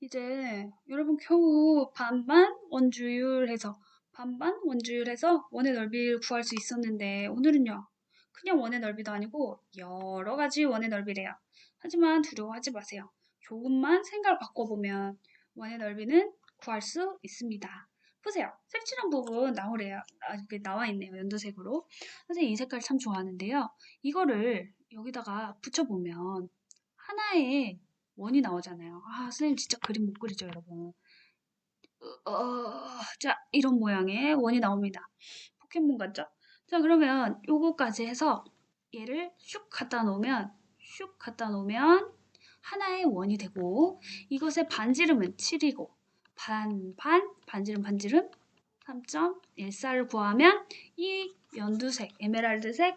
이제 여러분 겨우 반반 원주율해서 원의 넓이를 구할 수 있었는데 오늘은요. 그냥 원의 넓이도 아니고 여러 가지 원의 넓이래요. 하지만 두려워하지 마세요. 조금만 생각을 바꿔보면 원의 넓이는 구할 수 있습니다. 보세요. 색칠한 부분 나오래요. 이렇게 나와 있네요. 연두색으로. 선생님 이 색깔 참 좋아하는데요. 이거를 여기다가 붙여보면 하나의 원이 나오잖아요. 아, 선생님 진짜 그림 못 그리죠, 여러분. 자, 이런 모양의 원이 나옵니다. 포켓몬 같죠? 자, 그러면 요거까지 해서 얘를 슉 갖다 놓으면 하나의 원이 되고 이것의 반지름은 7이고 반지름 3.14를 구하면 이 연두색, 에메랄드색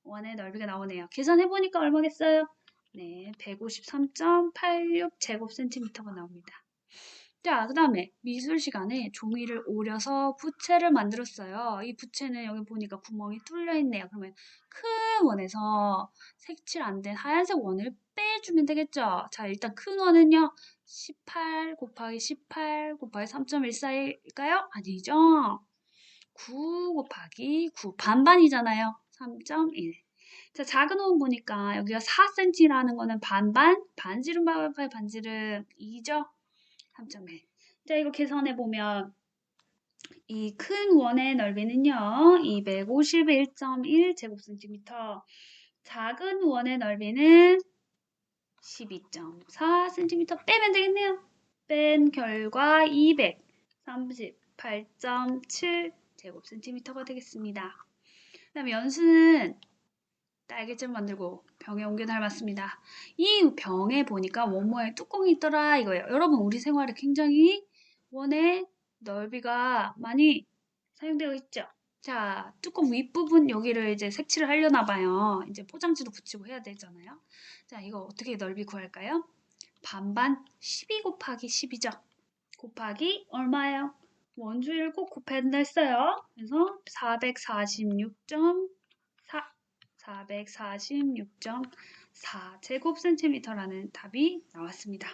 원의 넓이가 나오네요. 계산해보니까 얼마겠어요? 네, 153.86 제곱센티미터가 나옵니다. 자, 그 다음에 미술 시간에 종이를 오려서 부채를 만들었어요. 이 부채는 여기 보니까 구멍이 뚫려 있네요. 그러면 큰 원에서 색칠 안 된 하얀색 원을 빼주면 되겠죠? 자, 일단 큰 원은요. 18 곱하기 18 곱하기 3.14일까요? 아니죠? 9 곱하기 9 반반이잖아요. 3.1. 자, 작은 원 보니까 여기가 4cm라는 거는 반지름 반지름 반지름 2죠? 3.1. 자, 이거 계산해 보면 이 큰 원의 넓이는요. 251.1 제곱센티미터. 작은 원의 넓이는 12.4cm 빼면 되겠네요. 뺀 결과 238.7 제곱센티미터가 되겠습니다. 그 다음에 연수는 딸기잼 만들고 병에 옮겨 닮았습니다. 이 병에 보니까 원 모양의 뚜껑이 있더라 이거예요. 여러분 우리 생활에 굉장히 원의 넓이가 많이 사용되어 있죠. 자, 뚜껑 윗부분 여기를 이제 색칠을 하려나 봐요. 이제 포장지도 붙이고 해야 되잖아요. 자, 이거 어떻게 넓이 구할까요? 반반 12 곱하기 10이죠. 곱하기 얼마예요? 원주율 꼭 곱해야 된다 했어요. 그래서 446.4 제곱센티미터라는 답이 나왔습니다.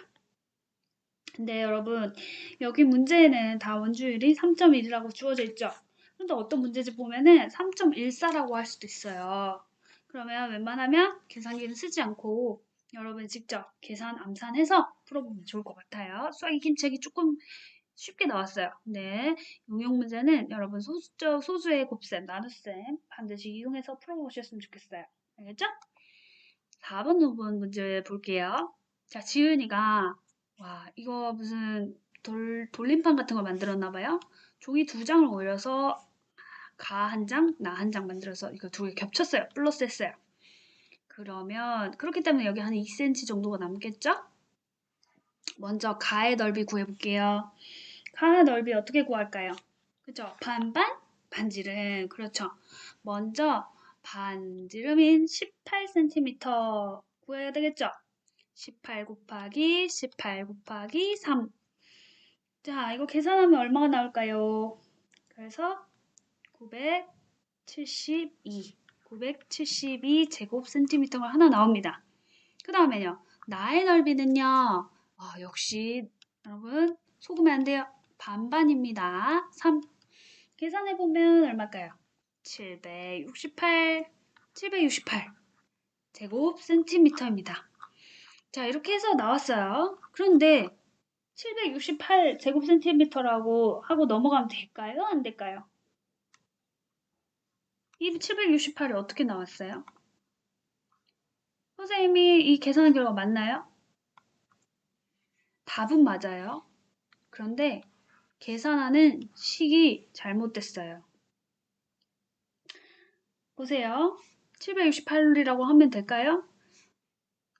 근데 여러분 여기 문제에는 다 원주율이 3.1이라고 주어져 있죠. 그런데 어떤 문제지 보면은 3.14라고 할 수도 있어요. 그러면 웬만하면 계산기는 쓰지 않고 여러분 직접 계산 암산해서 풀어보면 좋을 것 같아요. 수학의 힘책이 조금 쉽게 나왔어요. 네, 응용 문제는 여러분 소수의 곱셈, 나눗셈 반드시 이용해서 풀어보셨으면 좋겠어요. 알겠죠? 4번, 5번 문제 볼게요. 자, 지은이가 와, 이거 무슨 돌림판 같은 거 만들었나 봐요. 종이 2장을 올려서 가 한 장, 나 한 장 만들어서 이거 두 개 겹쳤어요. 플러스 했어요. 그러면 그렇기 때문에 여기 한 2cm 정도가 남겠죠? 먼저 가의 넓이 구해볼게요. 가의 넓이 어떻게 구할까요? 그죠? 반반? 반지름. 그렇죠. 먼저 반지름인 18cm 구해야 되겠죠? 18 곱하기 3. 자, 이거 계산하면 얼마가 나올까요? 그래서 972 제곱센티미터가 하나 나옵니다. 그 다음에요. 나의 넓이는요. 역시 여러분 속으면 안 돼요. 반반입니다. 3. 계산해보면 얼마일까요? 768 제곱센티미터입니다. 자, 이렇게 해서 나왔어요. 그런데 768 제곱센티미터라고 하고 넘어가면 될까요? 안 될까요? 이 768이 어떻게 나왔어요? 선생님이 이 계산 결과 맞나요? 답은 맞아요. 그런데 계산하는 식이 잘못됐어요. 보세요. 768이라고 하면 될까요?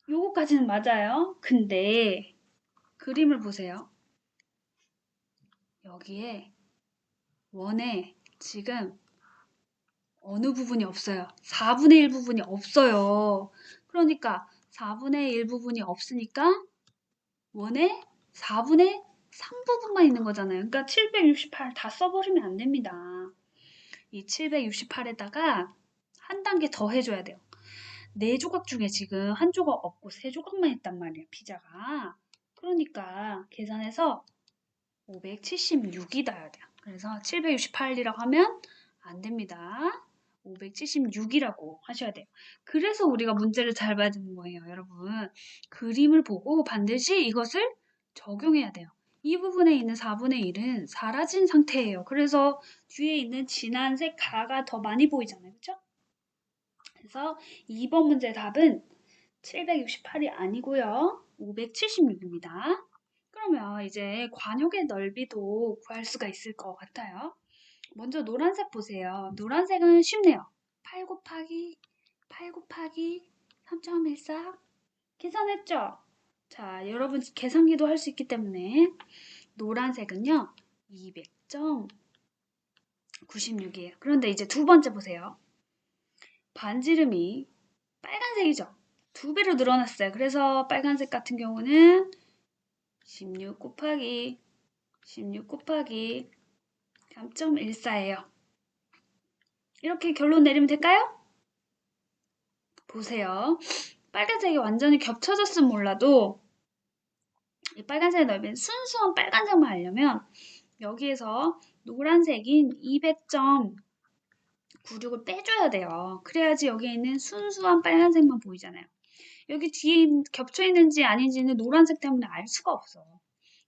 요거까지는 맞아요. 근데 그림을 보세요. 여기에 원에 지금 어느 부분이 없어요. 4분의 1 부분이 없어요. 그러니까 4분의 1 부분이 없으니까 원에 4분의 3 부분만 있는 거잖아요. 그러니까 768 다 써버리면 안 됩니다. 이 768에다가 한 단계 더 해줘야 돼요. 4조각 중에 지금 한 조각 없고 3조각만 했단 말이에요. 피자가. 그러니까 계산해서 576이 닿아야 돼요. 그래서 768이라고 하면 안 됩니다. 576이라고 하셔야 돼요. 그래서 우리가 문제를 잘 봐야 되는 거예요, 여러분. 그림을 보고 반드시 이것을 적용해야 돼요. 이 부분에 있는 4분의 1은 사라진 상태예요. 그래서 뒤에 있는 진한색 가가 더 많이 보이잖아요. 그렇죠? 그래서 2번 문제 답은 768이 아니고요. 576입니다. 그러면 이제 관역의 넓이도 구할 수가 있을 것 같아요. 먼저 노란색 보세요. 노란색은 쉽네요. 8 곱하기 3.14 계산했죠? 자, 여러분 계산기도 할 수 있기 때문에 노란색은요. 200.96이에요. 그런데 이제 두 번째 보세요. 반지름이 빨간색이죠? 2배로 늘어났어요. 그래서 빨간색 같은 경우는 16 곱하기 3.14예요. 이렇게 결론 내리면 될까요? 보세요. 빨간색이 완전히 겹쳐졌으면 몰라도 이 빨간색의 넓이는 순수한 빨간색만 하려면 여기에서 노란색인 200.96을 빼줘야 돼요. 그래야지 여기에 있는 순수한 빨간색만 보이잖아요. 여기 뒤에 겹쳐 있는지 아닌지는 노란색 때문에 알 수가 없어.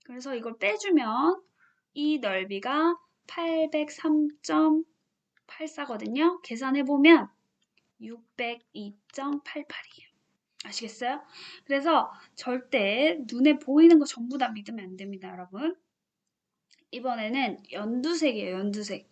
그래서 이걸 빼주면 이 넓이가 803.84거든요. 계산해보면 602.88이에요. 아시겠어요? 그래서 절대 눈에 보이는 거 전부 다 믿으면 안 됩니다, 여러분. 이번에는 연두색이에요, 연두색.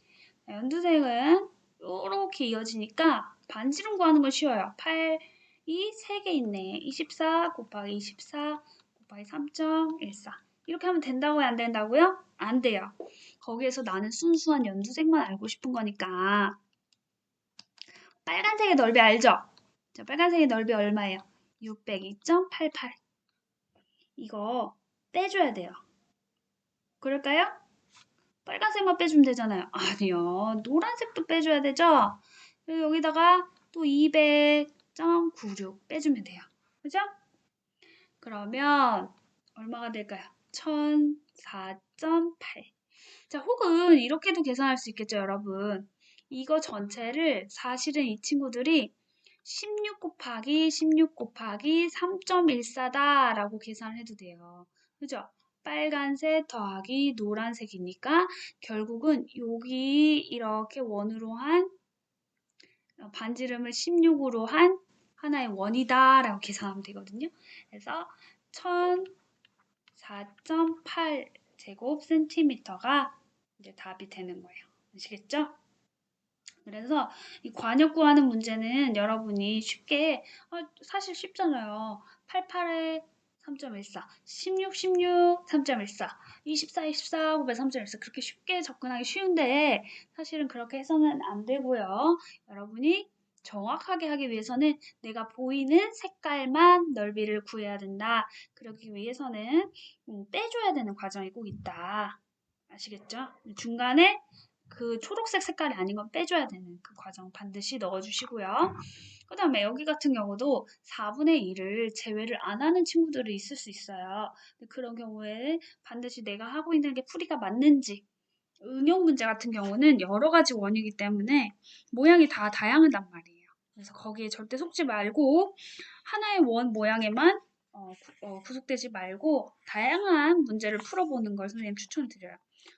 연두색은 이렇게 이어지니까 반지름 구하는 건 쉬워요. 8이 3개 있네. 24 곱하기 24 곱하기 3.14. 이렇게 하면 된다고요? 안 된다고요? 안 돼요. 거기에서 나는 순수한 연두색만 알고 싶은 거니까. 빨간색의 넓이 알죠? 자, 빨간색의 넓이 얼마예요? 602.88. 이거 빼줘야 돼요. 그럴까요? 빨간색만 빼주면 되잖아요. 아니요. 노란색도 빼줘야 되죠? 여기다가 또 200.96 빼주면 돼요. 그죠? 그러면 얼마가 될까요? 1004.8. 자, 혹은 이렇게도 계산할 수 있겠죠, 여러분. 이거 전체를 사실은 이 친구들이 16 곱하기 3.14다라고 계산을 해도 돼요. 그죠? 빨간색 더하기 노란색이니까 결국은 여기 이렇게 원으로 한 반지름을 16으로 한 하나의 원이다라고 계산하면 되거든요. 그래서 1004.8 제곱 센티미터가 이제 답이 되는 거예요. 아시겠죠? 그래서 이 관역 구하는 문제는 여러분이 쉽게 사실 쉽잖아요. 88에 3.14, 16, 3.14, 24, 24, 9에 3.14 그렇게 쉽게 접근하기 쉬운데 사실은 그렇게 해서는 안 되고요. 여러분이 정확하게 하기 위해서는 내가 보이는 색깔만 넓이를 구해야 된다. 그러기 위해서는 빼줘야 되는 과정이 꼭 있다. 아시겠죠? 중간에 그 초록색 색깔이 아닌 건 빼줘야 되는 그 과정 반드시 넣어주시고요. 그 다음에 여기 같은 경우도 4분의 1을 제외를 안 하는 친구들이 있을 수 있어요. 그런 경우에 반드시 내가 하고 있는 게 풀이가 맞는지 응용 문제 같은 경우는 여러 가지 원이기 때문에 모양이 다 다양하단 말이에요. 그래서 거기에 절대 속지 말고 하나의 원 모양에만 구속되지 말고 다양한 문제를 풀어보는 걸 선생님 추천드려요.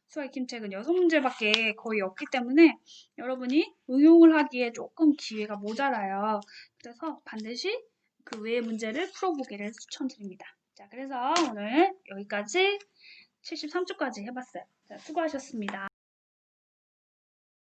수학 김책은 6문제밖에 거의 없기 때문에 여러분이 응용을 하기에 조금 기회가 모자라요. 그래서 반드시 그 외의 문제를 풀어보기를 추천드립니다. 자, 그래서 오늘 여기까지 73초까지 해봤어요. 자, 수고하셨습니다.